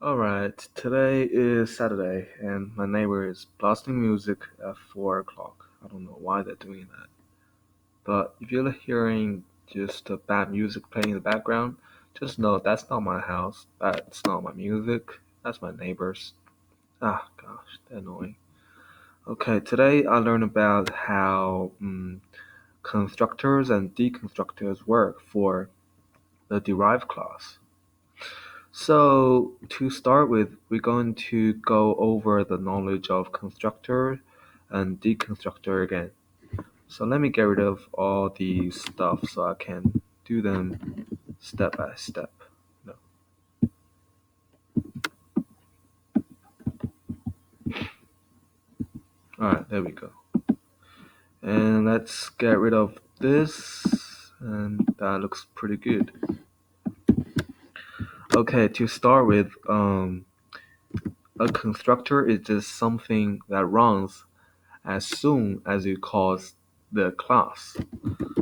Alright, today is Saturday and my neighbor is blasting music at 4 o'clock. I don't know why they're doing that. But if you're hearing just bad music playing in the background, just know that's not my house, that's not my music, that's my neighbor's. Ah, gosh, they're annoying. Okay, today I learned about how constructors and deconstructors work for the derived class. So to start with, we're going to go over the knowledge of constructor and deconstructor again. So let me get rid of all these stuff so I can do them step by step. No. Alright, there we go. And let's get rid of this, and that looks pretty good. Okay, to start with, a constructor is just something that runs as soon as you call the class.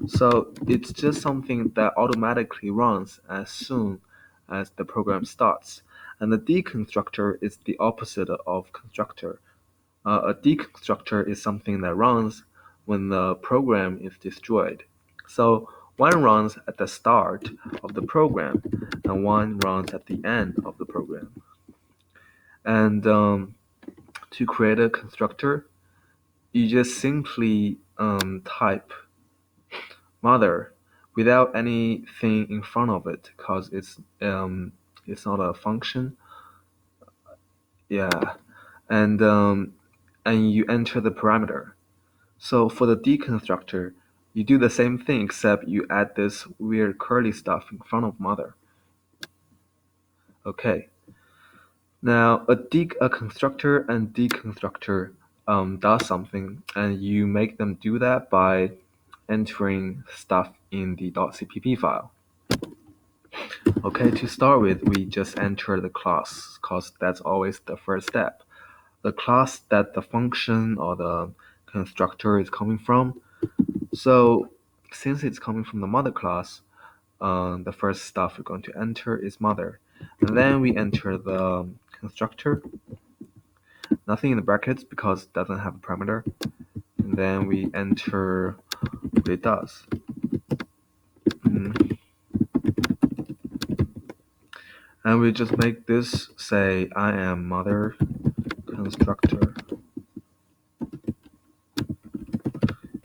So it's just something that automatically runs as soon as the program starts. And the deconstructor is the opposite of constructor. A deconstructor is something that runs when the program is destroyed. So one runs at the start of the program and one runs at the end of the program. And to create a constructor, you just simply type mother without anything in front of it because it's not a function. Yeah, and you enter the parameter. So for the deconstructor, you do the same thing except you add this weird curly stuff in front of mother. Okay. Now a constructor and deconstructor does something, and you make them do that by entering stuff in the .cpp file. Okay, to start with, we just enter the class because that's always the first step. The class that the function or the constructor is coming from. So since it's coming from the mother class, the first stuff we're going to enter is mother. And then we enter the constructor, nothing in the brackets because it doesn't have a parameter. And then we enter what it does. And we just make this say I am mother constructor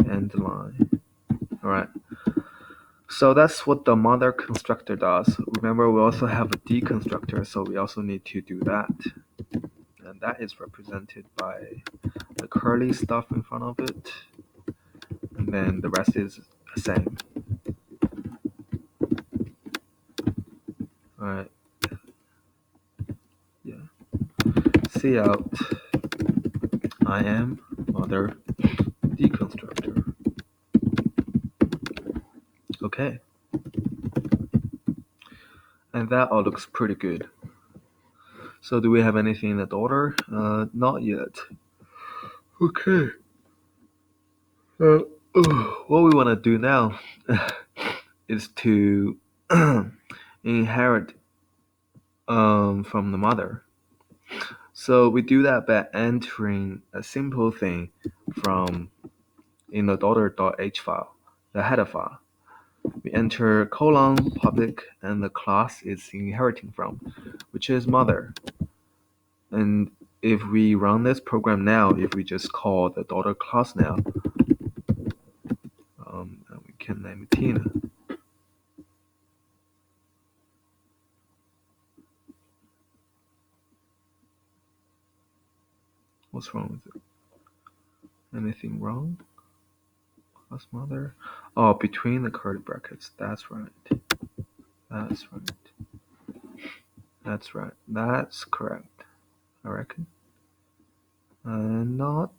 end line. Alright. So that's what the mother constructor does. Remember, we also have a deconstructor, so we also need to do that. And that is represented by the curly stuff in front of it. And then the rest is the same. Alright. Yeah. See out. I am mother deconstructor. Okay. And that all looks pretty good. So do we have anything in the daughter? Not yet. Okay. What we want to do now is to inherit from the mother. So we do that by entering a simple thing from in the daughter.h file, the header file. We enter colon public and the class it's inheriting from, which is mother. And if we run this program now, if we just call the daughter class now, and we can name it Tina. What's wrong with it? Anything wrong? Class mother? Oh, between the curly brackets. That's right. That's right. That's right. That's correct. I reckon. Not.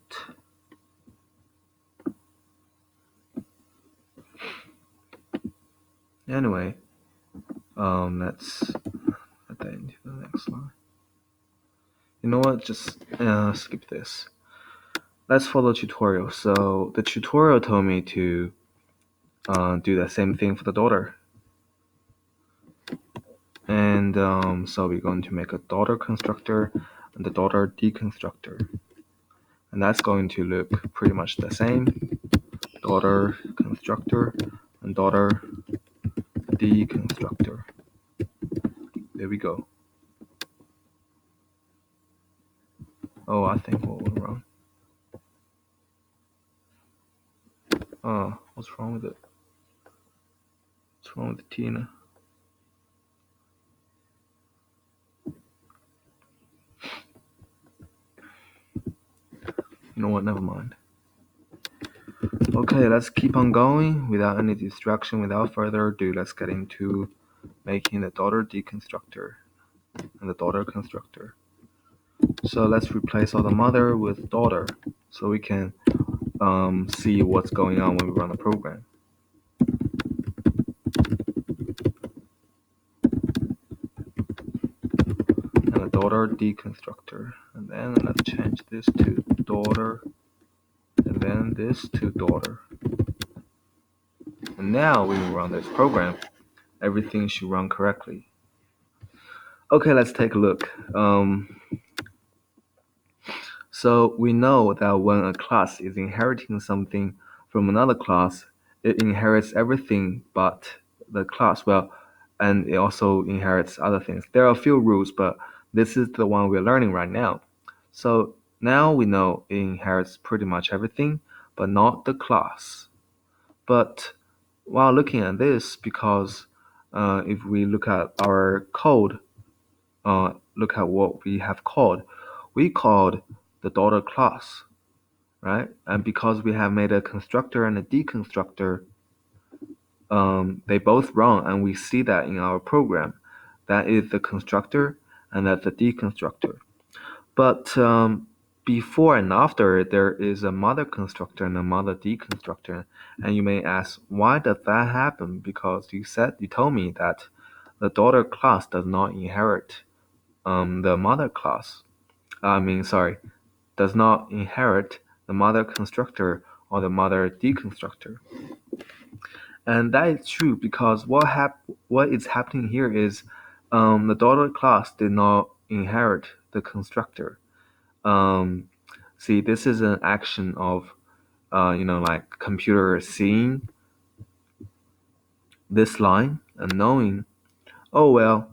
Anyway, let's add that into the next line. You know what? Just skip this. Let's follow the tutorial. So the tutorial told me to do the same thing for the daughter. And so we're going to make a daughter constructor and the daughter deconstructor. And that's going to look pretty much the same. Daughter constructor and daughter deconstructor. There we go. Oh, I think what went wrong. What's wrong with it? What's wrong with Tina? You know what? Never mind. Okay, let's keep on going without any distraction. Without further ado, let's get into making the daughter deconstructor and the daughter constructor. So let's replace all the mother with daughter so we can see what's going on when we run the program. And the daughter deconstructor. And then let's change this to daughter and then this to daughter. And now when we run this program, everything should run correctly. Okay, let's take a look. So we know that when a class is inheriting something from another class, it inherits everything but the class. Well, and it also inherits other things. There are a few rules, but this is the one we're learning right now. So now we know it inherits pretty much everything, but not the class. But while looking at this, because if we look at our code, look at what we have called. We called the daughter class, right? And because we have made a constructor and a deconstructor, they both run, and we see that in our program. That is the constructor, and that's the deconstructor. But before and after, there is a mother constructor and a mother deconstructor. And you may ask, why does that happen? Because you told me that the daughter class does not inherit the mother class. Does not inherit the mother constructor or the mother deconstructor. And that is true because what is happening here is the daughter class did not inherit the constructor. Um, See, this is an action of, like computer seeing this line and knowing, oh well,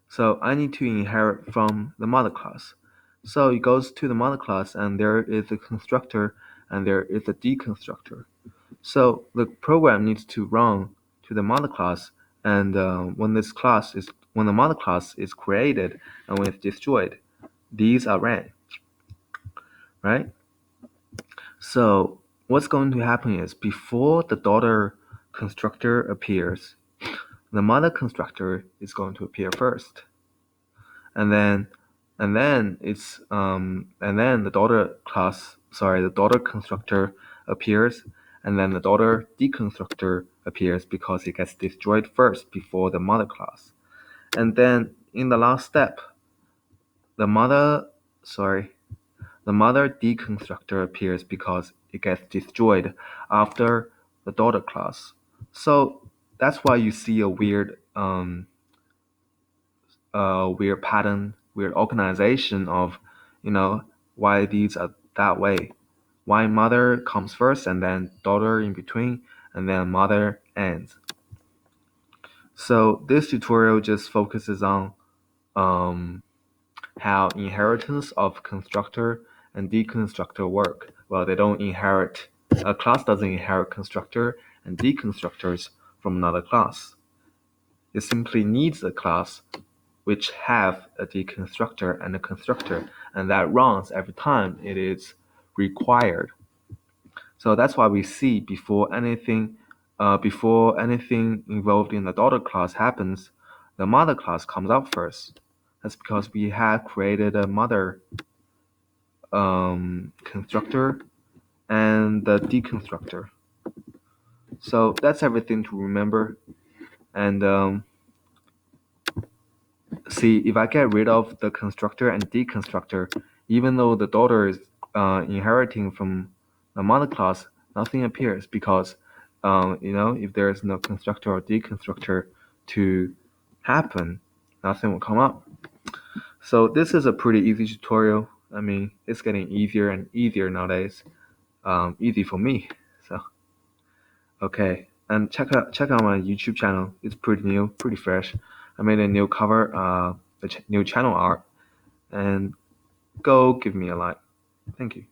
so I need to inherit from the mother class. So it goes to the mother class, and there is a constructor and there is a deconstructor. So the program needs to run to the mother class, and when the mother class is created and when it's destroyed, these are ran, right? So what's going to happen is before the daughter constructor appears, the mother constructor is going to appear first, and then the daughter constructor appears, and then the daughter deconstructor appears because it gets destroyed first before the mother class. And then in the last step, the mother sorry the mother deconstructor appears because it gets destroyed after the daughter class. So that's why you see a weird pattern, weird organization of, why these are that way. Why mother comes first and then daughter in between and then mother ends. So this tutorial just focuses on how inheritance of constructor and deconstructor work. Well, they don't inherit, a class doesn't inherit constructor and deconstructors from another class. It simply needs a class which have a deconstructor and a constructor, and that runs every time it is required. So that's why we see before anything involved in the daughter class happens, the mother class comes out first. That's because we have created a mother constructor and the deconstructor. So that's everything to remember. And see, if I get rid of the constructor and deconstructor, even though the daughter is inheriting from the mother class, nothing appears because, if there is no constructor or deconstructor to happen, nothing will come up. So this is a pretty easy tutorial. I mean, it's getting easier and easier nowadays. Easy for me. So okay, and check out my YouTube channel. It's pretty new, pretty fresh. I made a new cover, new channel art, and go give me a like. Thank you.